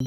10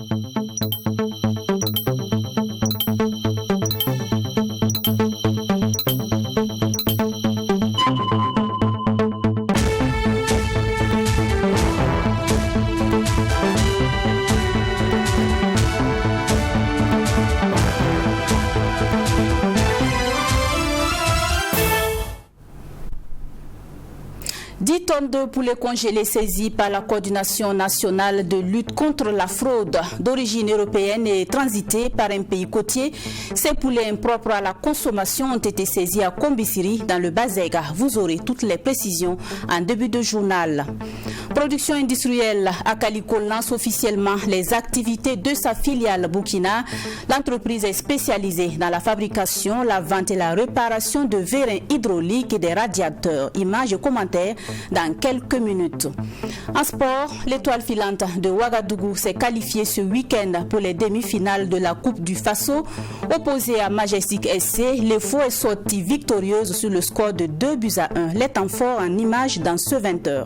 tonnes de poulets congelés saisis par la coordination nationale de lutte contre la fraude d'origine européenne et transités par un pays côtier. Ces poulets impropres à la consommation ont été saisis à Kombisiri dans le Bazega. Vous aurez toutes les précisions en début de journal. Production industrielle, Akaliko lance officiellement les activités de sa filiale Burkina. L'entreprise est spécialisée dans la fabrication, la vente et la réparation de vérins hydrauliques et des radiateurs. Images et commentaires dans quelques minutes. En sport, l'étoile filante de Ouagadougou s'est qualifiée ce week-end pour les demi-finales de la Coupe du Faso. Opposée à Majestic SC, les Faux est sortie victorieuse sur le score de 2-1. Les temps forts en images dans ce 20h.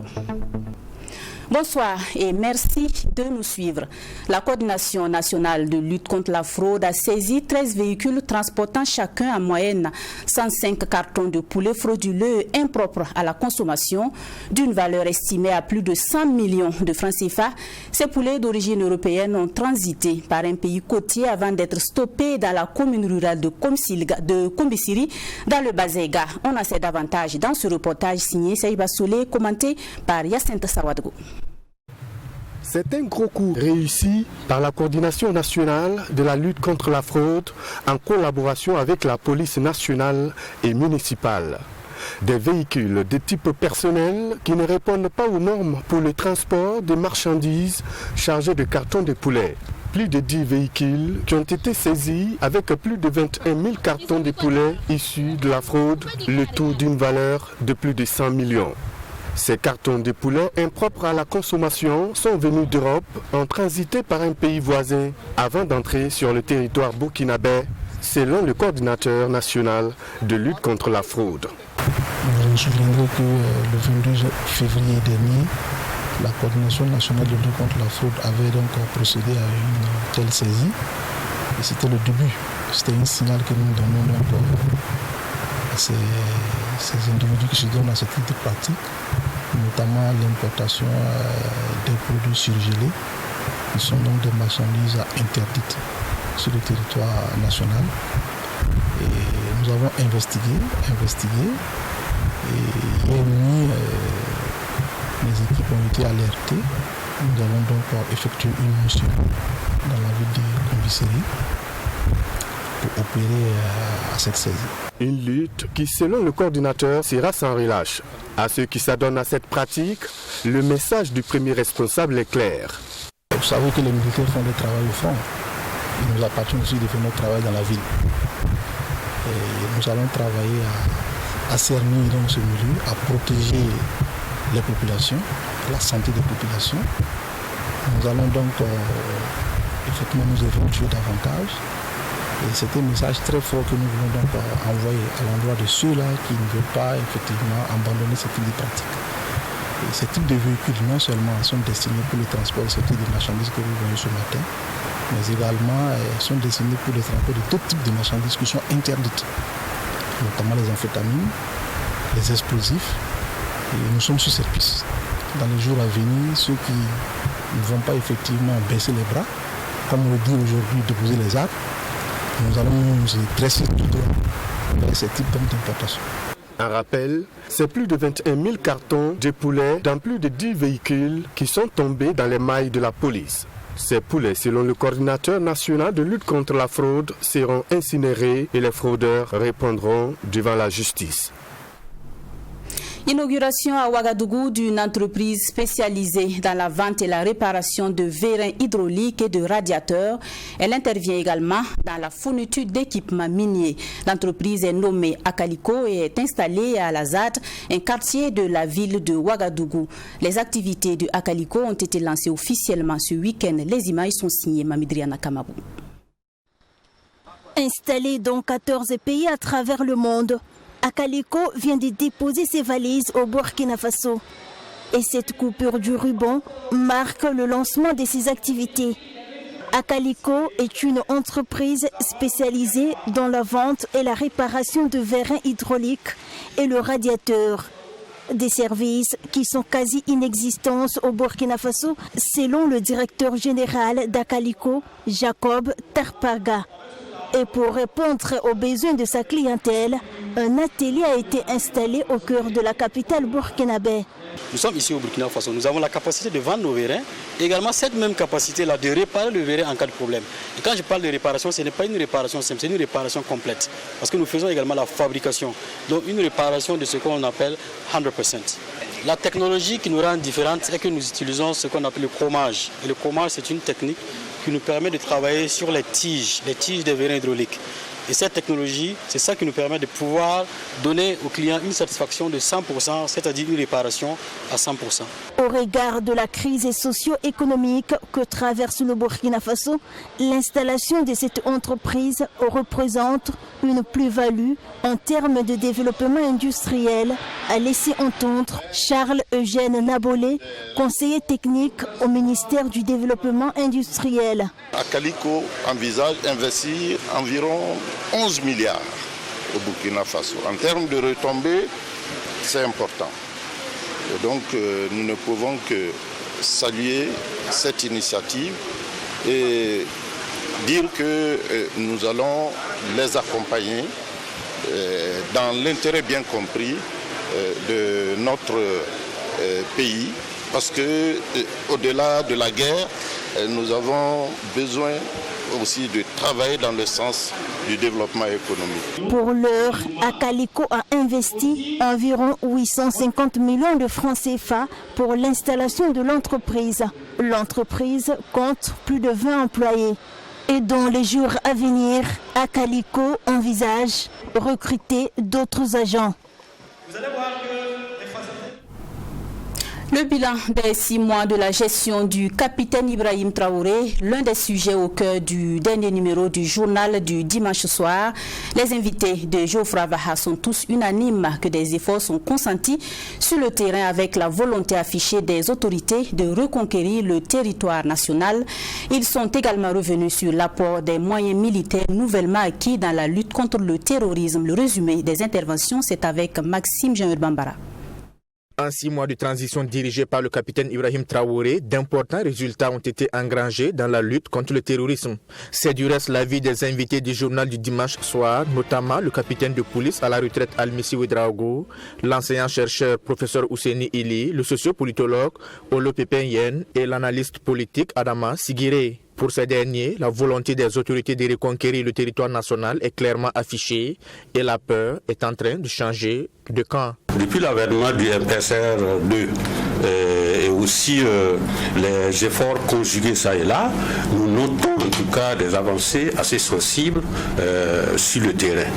Bonsoir et merci de nous suivre. La coordination nationale de lutte contre la fraude a saisi 13 véhicules transportant chacun en moyenne 105 cartons de poulet frauduleux et impropres à la consommation d'une valeur estimée à plus de 100 millions de francs CFA. Ces poulets d'origine européenne ont transité par un pays côtier avant d'être stoppés dans la commune rurale de Kombisiri dans le Bazega. On en sait davantage dans ce reportage signé Saïba Solé, commenté par Yacinthe Sawadgo. C'est un gros coup réussi par la coordination nationale de la lutte contre la fraude en collaboration avec la police nationale et municipale. Des véhicules de type personnel qui ne répondent pas aux normes pour le transport de marchandises chargées de cartons de poulet. Plus de 10 véhicules qui ont été saisis avec plus de 21 000 cartons de poulet issus de la fraude, le tout d'une valeur de plus de 100 millions. Ces cartons de poulet impropres à la consommation sont venus d'Europe, ont transité par un pays voisin avant d'entrer sur le territoire burkinabé, selon le coordinateur national de lutte contre la fraude. Je me souviendrai que le 22 février dernier, la coordination nationale de lutte contre la fraude avait donc procédé à une telle saisie. Et c'était le début, c'était un signal que nous donnons donc à ces individus qui se donnent à ce type de pratique, notamment l'importation des produits surgelés, qui sont donc des marchandises interdites sur le territoire national. Et nous avons investigué, et hier nuit, les équipes ont été alertées. Nous avons donc effectué une mission dans la ville de Kombisiri pour opérer à cette saisie. Une lutte qui, selon le coordinateur, sera sans relâche. À ceux qui s'adonnent à cette pratique, le message du premier responsable est clair. Vous savez que les militaires font le travail au front. Il nous appartient aussi de faire notre travail dans la ville. Et nous allons travailler à cernir dans ce milieu, à protéger les populations, la santé des populations. Nous allons donc effectivement nous éventuer davantage. Et c'est un message très fort que nous voulons donc envoyer à l'endroit de ceux-là qui ne veulent pas effectivement abandonner ce type de pratique. Et ce type de véhicules non seulement sont destinés pour le transport de ce type de marchandises que vous voyez ce matin, mais également sont destinés pour le transport de tout type de marchandises qui sont interdites, notamment les amphétamines, les explosifs. Et nous sommes sur cette piste. Dans les jours à venir, ceux qui ne vont pas effectivement baisser les bras, comme on le dit aujourd'hui, déposer les armes, nous allons nous dresser tout droit vers ce type d'importation. Un rappel, c'est plus de 21 000 cartons de poulets dans plus de 10 véhicules qui sont tombés dans les mailles de la police. Ces poulets, selon le coordinateur national de lutte contre la fraude, seront incinérés et les fraudeurs répondront devant la justice. Inauguration à Ouagadougou d'une entreprise spécialisée dans la vente et la réparation de vérins hydrauliques et de radiateurs. Elle intervient également dans la fourniture d'équipements miniers. L'entreprise est nommée Akaliko et est installée à Lazade, un quartier de la ville de Ouagadougou. Les activités de Akaliko ont été lancées officiellement ce week-end. Les images sont signées Mamidriana Kamabou. Installée dans 14 pays à travers le monde, Akaliko vient de déposer ses valises au Burkina Faso. Et cette coupure du ruban marque le lancement de ses activités. Akaliko est une entreprise spécialisée dans la vente et la réparation de vérins hydrauliques et le radiateur. Des services qui sont quasi inexistants au Burkina Faso, selon le directeur général d'Akaliko, Jacob Tarpaga. Et pour répondre aux besoins de sa clientèle, un atelier a été installé au cœur de la capitale burkinabé. Nous sommes ici au Burkina Faso, nous avons la capacité de vendre nos vérins, et également cette même capacité-là de réparer le vérin en cas de problème. Et quand je parle de réparation, ce n'est pas une réparation simple, c'est une réparation complète. Parce que nous faisons également la fabrication, donc une réparation de ce qu'on appelle 100%. La technologie qui nous rend différente, c'est que nous utilisons ce qu'on appelle le chromage. Et le chromage, c'est une technique qui nous permet de travailler sur les tiges des vérins hydrauliques. Et cette technologie, c'est ça qui nous permet de pouvoir donner aux clients une satisfaction de 100%, c'est-à-dire une réparation à 100%. Au regard de la crise socio-économique que traverse le Burkina Faso, l'installation de cette entreprise représente une plus-value en termes de développement industriel, a laissé entendre Charles-Eugène Nabolé, conseiller technique au ministère du Développement industriel. Akaliko envisage d'investir environ 11 milliards au Burkina Faso. En termes de retombées, c'est important. Et donc nous ne pouvons que saluer cette initiative et dire que nous allons les accompagner dans l'intérêt bien compris de notre pays. Parce qu'au-delà de la guerre, nous avons besoin aussi de travailler dans le sens du développement économique. Pour l'heure, Akaliko a investi environ 850 millions de francs CFA pour l'installation de l'entreprise. L'entreprise compte plus de 20 employés. Et dans les jours à venir, Akaliko envisage recruter d'autres agents. Vous allez voir que le bilan des 6 mois de la gestion du capitaine Ibrahim Traoré, l'un des sujets au cœur du dernier numéro du journal du dimanche soir. Les invités de Geoffroy Vaha sont tous unanimes que des efforts sont consentis sur le terrain avec la volonté affichée des autorités de reconquérir le territoire national. Ils sont également revenus sur l'apport des moyens militaires nouvellement acquis dans la lutte contre le terrorisme. Le résumé des interventions, c'est avec Maxime Jean Bambara. En 6 mois de transition dirigée par le capitaine Ibrahim Traoré, d'importants résultats ont été engrangés dans la lutte contre le terrorisme. C'est du reste l'avis des invités du journal du dimanche soir, notamment le capitaine de police à la retraite Almissi Ouedraogo, l'enseignant-chercheur professeur Ouseni Ili, le sociopolitologue Olo Pepen et l'analyste politique Adama Sigiré. Pour ces derniers, la volonté des autorités de reconquérir le territoire national est clairement affichée et la peur est en train de changer de camp. Depuis l'avènement du MPSR2 et aussi les efforts conjugués ça et là, nous notons en tout cas des avancées assez sensibles sur le terrain.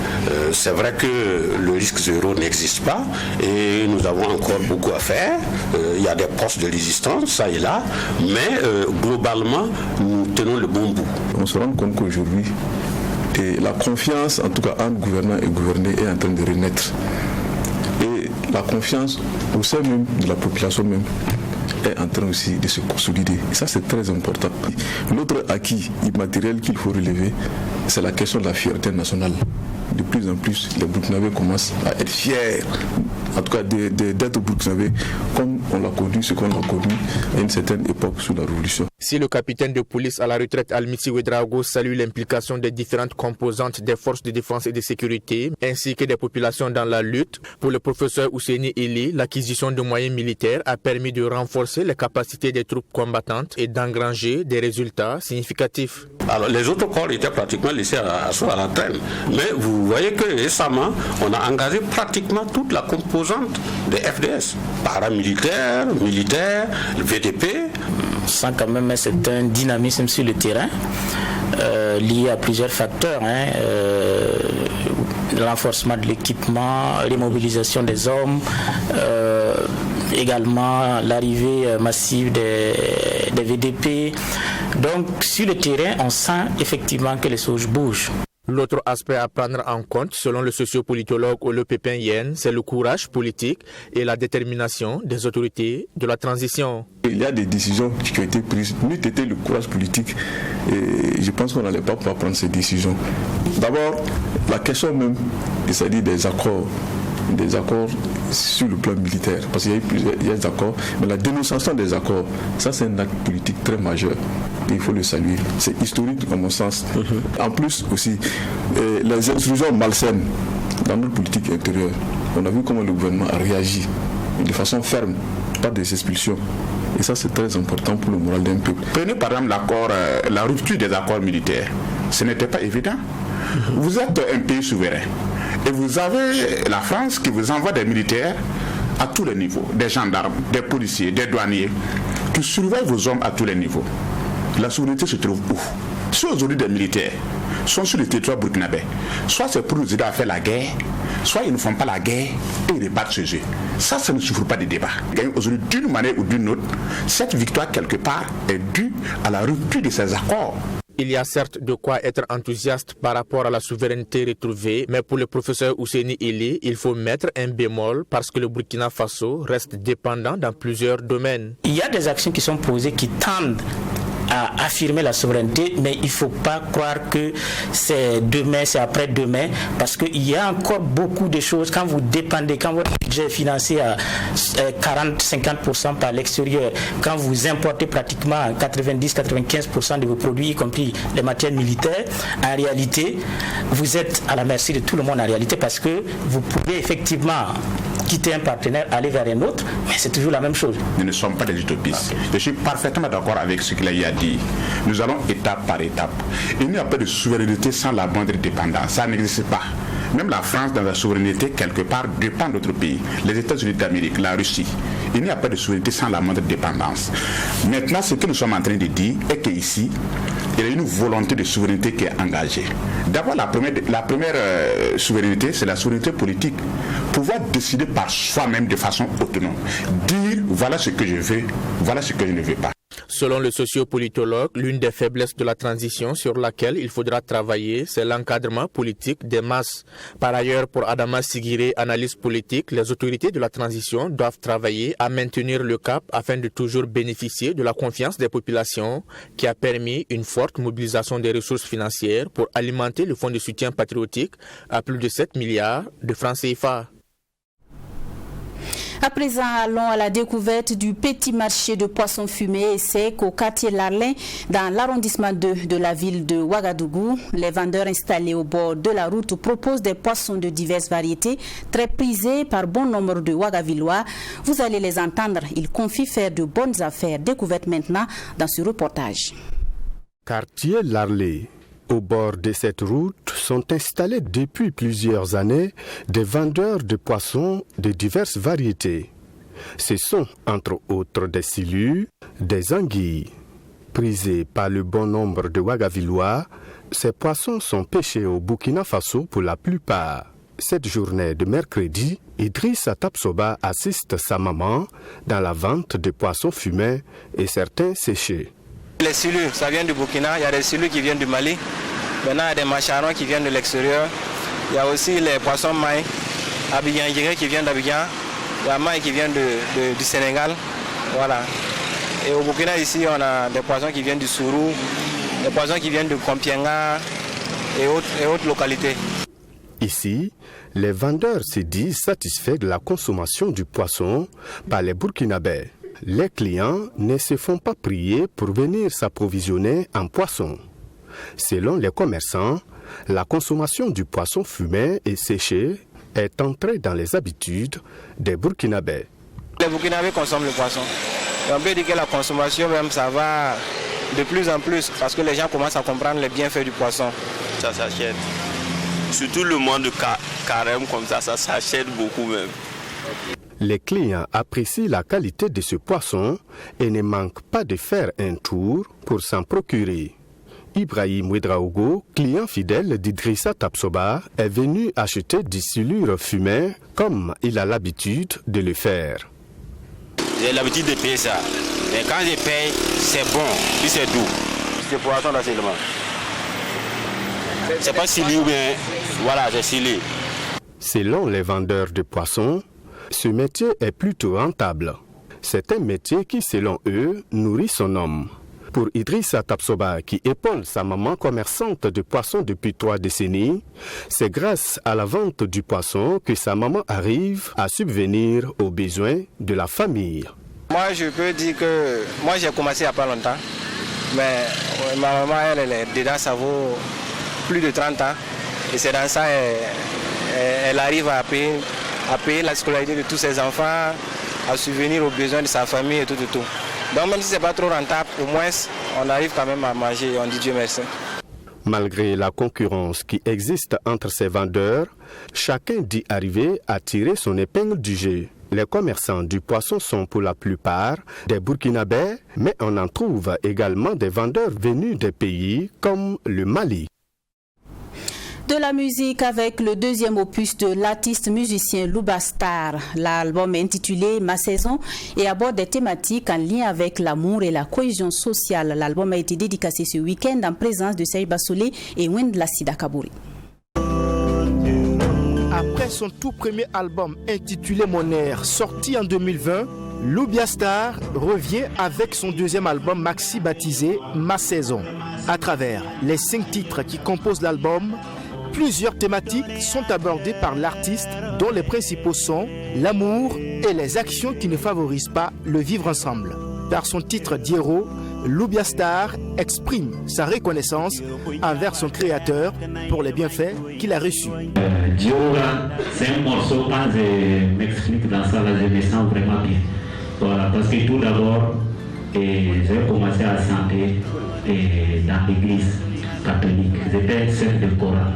C'est vrai que le risque zéro n'existe pas et nous avons encore beaucoup à faire. Il y a des postes de résistance ça et là, mais globalement, nous tenons le bon bout. On se rend compte qu'aujourd'hui, la confiance, en tout cas entre gouvernants et gouvernés, est en train de renaître. Et la confiance au sein même de la population même est en train aussi de se consolider. Et ça, c'est très important. L'autre acquis immatériel qu'il faut relever, c'est la question de la fierté nationale. De plus en plus, les Burkinabés commencent à être fiers, en tout cas d'être Burkinabés, comme on l'a connu, ce qu'on a connu à une certaine époque sous la Révolution. Si le capitaine de police à la retraite Almissi Ouedraogo salue l'implication des différentes composantes des forces de défense et de sécurité, ainsi que des populations dans la lutte, pour le professeur Ouseni Ili, l'acquisition de moyens militaires a permis de renforcer les capacités des troupes combattantes et d'engranger des résultats significatifs. Alors, les autres corps étaient pratiquement laissés à la traîne, mais vous voyez que récemment, on a engagé pratiquement toute la composante des FDS, paramilitaires, militaires, le VDP. On sent quand même un certain dynamisme sur le terrain, lié à plusieurs facteurs. Le renforcement de l'équipement, l'immobilisation des hommes, également l'arrivée massive des VDP. Donc sur le terrain, on sent effectivement que les choses bougent. L'autre aspect à prendre en compte, selon le sociopolitologue Olo Pépin Yen, c'est le courage politique et la détermination des autorités de la transition. Il y a des décisions qui ont été prises, n'eût été le courage politique, et je pense qu'on n'allait pas pouvoir prendre ces décisions. D'abord, la question même, c'est-à-dire des accords sur le plan militaire, parce qu'il y a des accords, mais la dénonciation des accords, ça c'est un acte politique très majeur. Il faut le saluer. C'est historique à mon sens. En plus aussi, les intrusions malsaines dans notre politique intérieure, on a vu comment le gouvernement a réagi de façon ferme, pas des expulsions. Et ça c'est très important pour le moral d'un peuple. Prenez par exemple la rupture des accords militaires. Ce n'était pas évident. Vous êtes un pays souverain. Et vous avez la France qui vous envoie des militaires à tous les niveaux, des gendarmes, des policiers, des douaniers, qui surveillent vos hommes à tous les niveaux. La souveraineté se trouve où? Si aujourd'hui des militaires sont sur le territoire burkinabé, soit c'est pour nous aider à faire la guerre, soit ils ne font pas la guerre et ils repartent chez eux. Ça ne souffre pas de débat. Aujourd'hui, d'une manière ou d'une autre, cette victoire quelque part est due à la rupture de ces accords. Il y a certes de quoi être enthousiaste par rapport à la souveraineté retrouvée, mais pour le professeur Ousseini Eli, il faut mettre un bémol parce que le Burkina Faso reste dépendant dans plusieurs domaines. Il y a des actions qui sont posées qui tendent à affirmer la souveraineté, mais il ne faut pas croire que c'est demain, c'est après-demain, parce qu'il y a encore beaucoup de choses. Quand vous dépendez, quand votre budget est financé à 40-50% par l'extérieur, quand vous importez pratiquement 90-95% de vos produits, y compris les matières militaires, en réalité, vous êtes à la merci de tout le monde en réalité, parce que vous pouvez effectivement quitter un partenaire, aller vers un autre, mais c'est toujours la même chose. Nous ne sommes pas des utopistes. Je suis parfaitement d'accord avec ce qu'il a dit. Nous allons étape par étape. Il n'y a pas de souveraineté sans la moindre dépendance. Ça n'existe pas. Même la France, dans la souveraineté, quelque part, dépend d'autres pays. Les États-Unis d'Amérique, la Russie. Il n'y a pas de souveraineté sans la moindre dépendance. Maintenant, ce que nous sommes en train de dire est qu'ici, il y a une volonté de souveraineté qui est engagée. D'abord, la première souveraineté, c'est la souveraineté politique. Pouvoir décider par soi-même de façon autonome. Dire, voilà ce que je veux, voilà ce que je ne veux pas. Selon le sociopolitologue, l'une des faiblesses de la transition sur laquelle il faudra travailler, c'est l'encadrement politique des masses. Par ailleurs, pour Adama Sigiré, analyste politique, les autorités de la transition doivent travailler à maintenir le cap afin de toujours bénéficier de la confiance des populations qui a permis une forte mobilisation des ressources financières pour alimenter le fonds de soutien patriotique à plus de 7 milliards de francs CFA. À présent, allons à la découverte du petit marché de poissons fumés et secs au quartier Larlin, dans l'arrondissement 2 de la ville de Ouagadougou. Les vendeurs installés au bord de la route proposent des poissons de diverses variétés, très prisés par bon nombre de Ouagavillois. Vous allez les entendre, ils confient faire de bonnes affaires. Découverte maintenant dans ce reportage. Quartier Larlin. Au bord de cette route sont installés depuis plusieurs années des vendeurs de poissons de diverses variétés. Ce sont entre autres des silures, des anguilles. Prisés par le bon nombre de Ouagavillois, ces poissons sont pêchés au Burkina Faso pour la plupart. Cette journée de mercredi, Idrissa Tapsoba assiste sa maman dans la vente de poissons fumés et certains séchés. Les silures, ça vient du Burkina, il y a des silures qui viennent du Mali. Maintenant, il y a des macharons qui viennent de l'extérieur. Il y a aussi les poissons maïs, Abidjan qui viennent d'Abidjan. Il y a maïs qui viennent du Sénégal. Voilà. Et au Burkina, ici, on a des poissons qui viennent du Sourou, des poissons qui viennent de Kompienga et autres localités. Ici, les vendeurs se disent satisfaits de la consommation du poisson par les Burkinabés. Les clients ne se font pas prier pour venir s'approvisionner en poisson. Selon les commerçants, la consommation du poisson fumé et séché est entrée dans les habitudes des Burkinabés. Les Burkinabés consomment le poisson. Et on peut dire que la consommation même ça va de plus en plus parce que les gens commencent à comprendre les bienfaits du poisson. Ça s'achète. Surtout le mois de carême comme ça s'achète beaucoup même. Les clients apprécient la qualité de ce poisson et ne manquent pas de faire un tour pour s'en procurer. Ibrahim Ouedraogo, client fidèle d'Idrissa Tapsoba, est venu acheter des silures fumées comme il a l'habitude de le faire. J'ai l'habitude de payer ça. Mais quand je paye, c'est bon, puis c'est doux. C'est poisson là seulement. C'est pas scellé ou bien voilà, c'est scellé. Selon les vendeurs de poissons, ce métier est plutôt rentable. C'est un métier qui, selon eux, nourrit son homme. Pour Idrissa Tapsoba, qui épaule sa maman commerçante de poissons depuis 3 décennies, c'est grâce à la vente du poisson que sa maman arrive à subvenir aux besoins de la famille. Moi, je peux dire que moi, j'ai commencé il n'y a pas longtemps, mais ma maman, elle est dedans, ça vaut plus de 30 ans. Et c'est dans ça elle arrive à payer la scolarité de tous ses enfants, à subvenir aux besoins de sa famille et tout. Donc même si ce n'est pas trop rentable, au moins on arrive quand même à manger et on dit Dieu merci. Malgré la concurrence qui existe entre ces vendeurs, chacun dit arriver à tirer son épingle du jeu. Les commerçants du poisson sont pour la plupart des Burkinabés, mais on en trouve également des vendeurs venus des pays comme le Mali. De la musique avec le deuxième opus de l'artiste musicien Louba Star. L'album est intitulé Ma saison et aborde des thématiques en lien avec l'amour et la cohésion sociale. L'album a été dédicacé ce week-end en présence de Serge Bassolé et Wendla Sida Kabouri. Après son tout premier album intitulé Mon Air, sorti en 2020, Louba Star revient avec son deuxième album maxi baptisé Ma saison. À travers les 5 titres qui composent l'album, plusieurs thématiques sont abordées par l'artiste, dont les principaux sont l'amour et les actions qui ne favorisent pas le vivre ensemble. Par son titre Diero, Louba Star exprime sa reconnaissance envers son créateur pour les bienfaits qu'il a reçus. Diero, c'est un morceau, quand je m'explique dans ça, je me sens vraiment bien. Voilà, parce que tout d'abord, j'ai commencé à chanter dans l'église catholique. J'étais chef de chorale.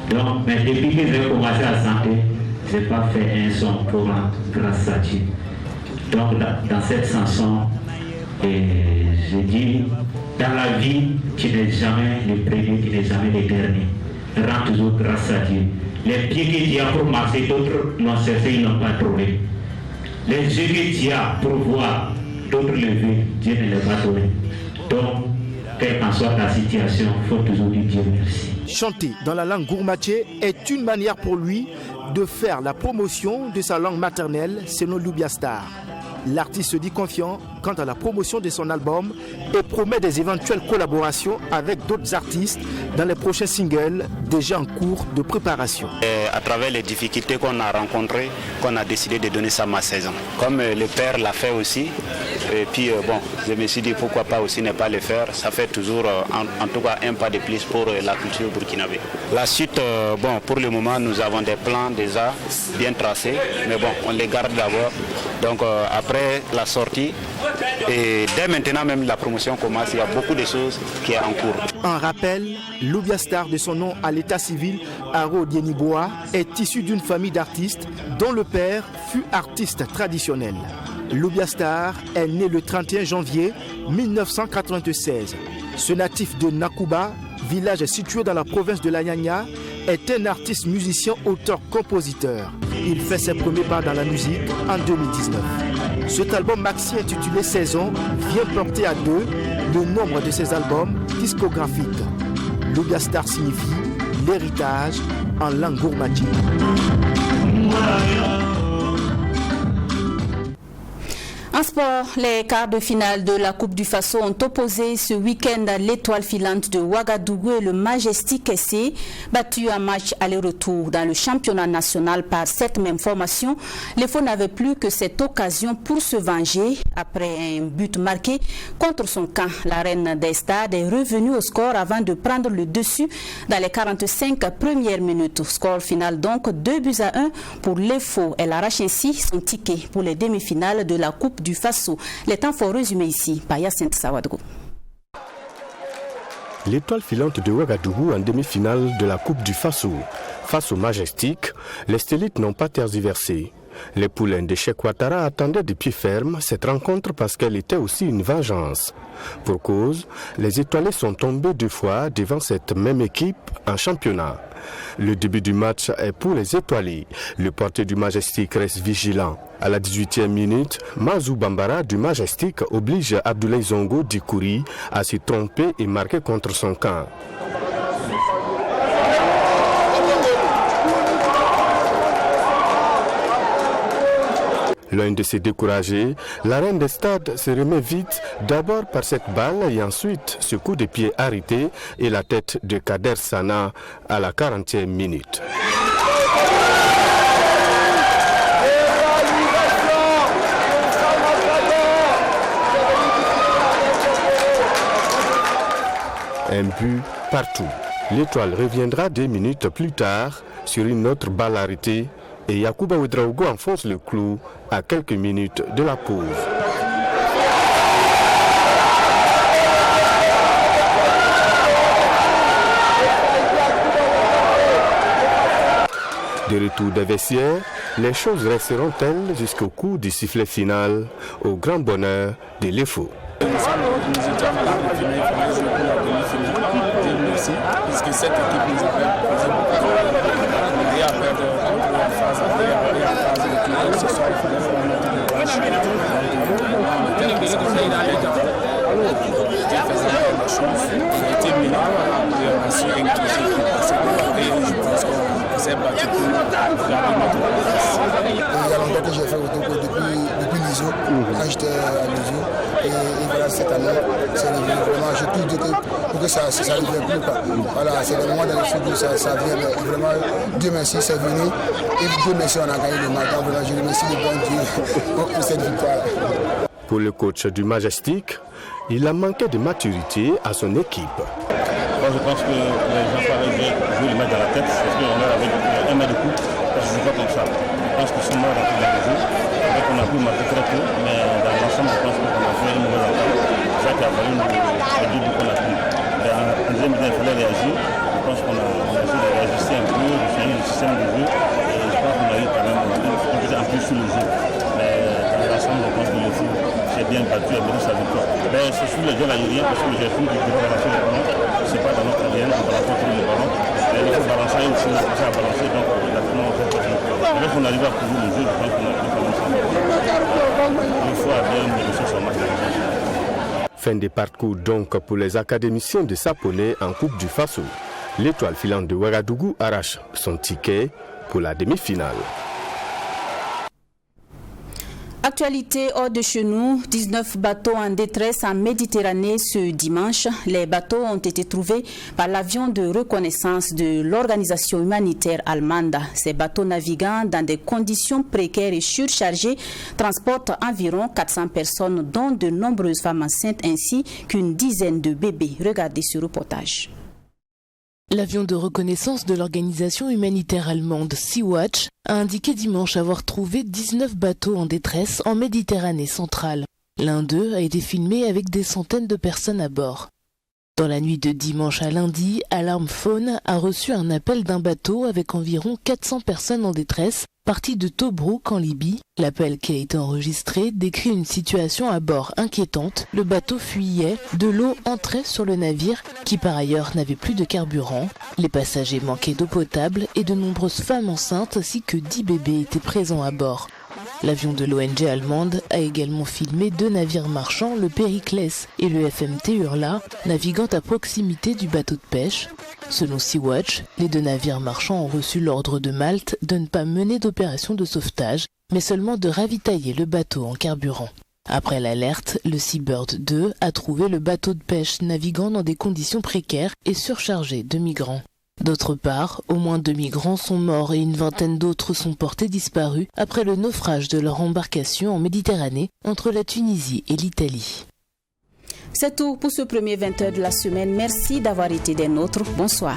Donc, mais depuis que j'ai commencé à chanter, je n'ai pas fait un son pour grâce à Dieu. Donc, dans cette chanson, je dis, dans la vie, tu n'es jamais le premier, tu n'es jamais le dernier. Rends toujours grâce à Dieu. Les pieds que tu as pour marcher, d'autres l'ont cherché, ils n'ont pas trouvé. Les yeux que tu as pour voir, d'autres le veulent, Dieu ne les a pas donnés. Donc, quelle qu'en soit ta situation, il faut toujours dire Dieu merci. Chanter dans la langue gourmatier est une manière pour lui de faire la promotion de sa langue maternelle, selon Louba Star. L'artiste se dit confiant quant à la promotion de son album et promet des éventuelles collaborations avec d'autres artistes dans les prochains singles déjà en cours de préparation. À travers les difficultés qu'on a rencontrées, qu'on a décidé de donner ça Ma saison. Comme le père l'a fait aussi, et puis bon, je me suis dit pourquoi pas aussi ne pas le faire. Ça fait toujours en tout cas un pas de plus pour la culture burkinabé. La suite, bon, pour le moment nous avons des plans déjà bien tracés, mais bon, on les garde d'abord. Donc après la sortie, et dès maintenant même la promotion commence, il y a beaucoup de choses qui sont en cours. En rappel, Louba Star, de son nom à l'état civil, Aro Dieniboa, est issu d'une famille d'artistes dont le père fut artiste traditionnel. Louba Star est né le 31 janvier 1996. Ce natif de Nakuba, village situé dans la province de la Nyanya, est un artiste musicien, auteur, compositeur. Il fait ses premiers pas dans la musique en 2019. Cet album maxi intitulé Saison vient porter à 2 le nombre de ses albums discographiques. Louba Star signifie l'héritage en langue gourmatique. En sport, les quarts de finale de la Coupe du Faso ont opposé ce week-end l'Étoile filante de Ouagadougou et le Majestic SC, battu en match aller-retour dans le championnat national par cette même formation. Les Faux n'avaient plus que cette occasion pour se venger. Après un but marqué contre son camp, la reine des stades est revenue au score avant de prendre le dessus dans les 45 premières minutes. Score final donc 2-1 pour les Faux. Elle arrache ainsi son ticket pour les demi-finales de la Coupe du Faso. Les temps font résumer ici par Yacinthe Sawadgo. L'Étoile filante de Ouagadougou en demi-finale de la Coupe du Faso. Face au Majestic, les Stélites n'ont pas tergiversé. Les poulains de Cheikh Ouattara attendaient de pied ferme cette rencontre parce qu'elle était aussi une vengeance. Pour cause, les étoilés sont tombés 2 fois devant cette même équipe en championnat. Le début du match est pour les étoilés. Le portier du Majestic reste vigilant. À la 18e minute, Mazou Bambara du Majestic oblige Abdoulaye Zongo d'Ikouri à se tromper et marquer contre son camp. Loin de se décourager, la reine des stades se remet vite, d'abord par cette balle et ensuite ce coup de pied arrêté et la tête de Kader Sana à la 40e minute. Un but partout. L'étoile reviendra 2 minutes plus tard sur une autre balle arrêtée et Yacouba Ouedraogo enfonce le clou à quelques minutes de la pause. De retour des vestiaires, les choses resteront-elles jusqu'au coup du sifflet final, au grand bonheur de l'EFO. Puisque cette équipe nous avait posé beaucoup de problèmes. Et après la phase de ce soir, il fallait faire notre revanche. On était plus que fait dans les temps. On faisait la chose, on était mené et on a su incluser et je pense qu'on s'est battu pour garder notre place. Il y a longtemps que j'ai fait au Togo depuis l'ISO, quand j'étais à l'ISO. Et voilà, cette année, c'est revenu vraiment, je tout dis que pour que ça ne revienne plus. Voilà, c'est le moment dans le football, ça vient. Vraiment, Dieu merci, c'est venu. Et Dieu merci, on a gagné le match. Voilà, je remercie le bon Dieu pour cette victoire. Pour le coach du Majestic, il a manqué de maturité à son équipe. Moi, je pense que les gens pareils jouent le match dans la tête, parce qu'on a avec un match de coup, parce que je ne joue pas comme ça. Je pense que ce moment dans le jeu, on a pu marquer très tôt, mais dans l'ensemble, je pense qu'on a fait une mauvaise attaque. C'est ça qui a valu le début qu'on a pris. En deuxième temps, il fallait réagir. Je pense qu'on a essayé de réajuster un peu, de changer le système de jeu, et je pense qu'on a eu quand même un peu sur le jeu. Mais dans l'ensemble, je pense que le foot s'est bien battu et mérite sa victoire. Mais c'est sur les jeunes aériens, parce que j'ai fait du déclaration de ballon. C'est pas dans notre ADN, on balance pas le ballon. Mais il faut balancer, il faut commencer à balancer, donc la finale, on fait pas ça. Mais on arrive à trouver le jeu, je pense qu'on a pu quand même ça. Il faut avoir une négociation sur le match. Fin des parcours donc pour les académiciens de Sapone en Coupe du Faso. L'étoile filante de Ouagadougou arrache son ticket pour la demi-finale. Actualité hors de chez nous, 19 bateaux en détresse en Méditerranée ce dimanche. Les bateaux ont été trouvés par l'avion de reconnaissance de l'organisation humanitaire allemande. Ces bateaux naviguant dans des conditions précaires et surchargées transportent environ 400 personnes, dont de nombreuses femmes enceintes ainsi qu'une dizaine de bébés. Regardez ce reportage. L'avion de reconnaissance de l'organisation humanitaire allemande Sea-Watch a indiqué dimanche avoir trouvé 19 bateaux en détresse en Méditerranée centrale. L'un d'eux a été filmé avec des centaines de personnes à bord. Dans la nuit de dimanche à lundi, Alarm Phone a reçu un appel d'un bateau avec environ 400 personnes en détresse, parti de Tobrouk en Libye. L'appel qui a été enregistré décrit une situation à bord inquiétante. Le bateau fuyait, de l'eau entrait sur le navire qui par ailleurs n'avait plus de carburant. Les passagers manquaient d'eau potable et de nombreuses femmes enceintes ainsi que 10 bébés étaient présents à bord. L'avion de l'ONG allemande a également filmé 2 navires marchands, le Périclès et le FMT Urla, naviguant à proximité du bateau de pêche. Selon Sea-Watch, les 2 navires marchands ont reçu l'ordre de Malte de ne pas mener d'opération de sauvetage, mais seulement de ravitailler le bateau en carburant. Après l'alerte, le Seabird 2 a trouvé le bateau de pêche naviguant dans des conditions précaires et surchargé de migrants. D'autre part, au moins 2 migrants sont morts et une vingtaine d'autres sont portés disparus après le naufrage de leur embarcation en Méditerranée entre la Tunisie et l'Italie. C'est tout pour ce premier 20h de la semaine. Merci d'avoir été des nôtres. Bonsoir.